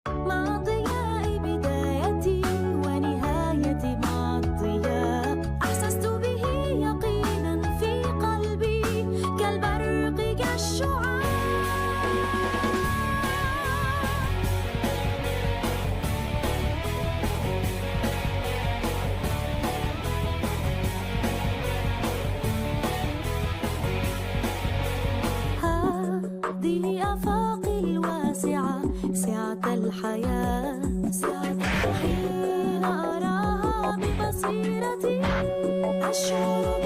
مع ضياء بدايتي ونهايتي مع الضياء، أحسست به يقينا في قلبي كالبرق كالشعاع. هذه آفاقي الواسعة، سعة الحياة، حين أراها ببصيرتي أشعر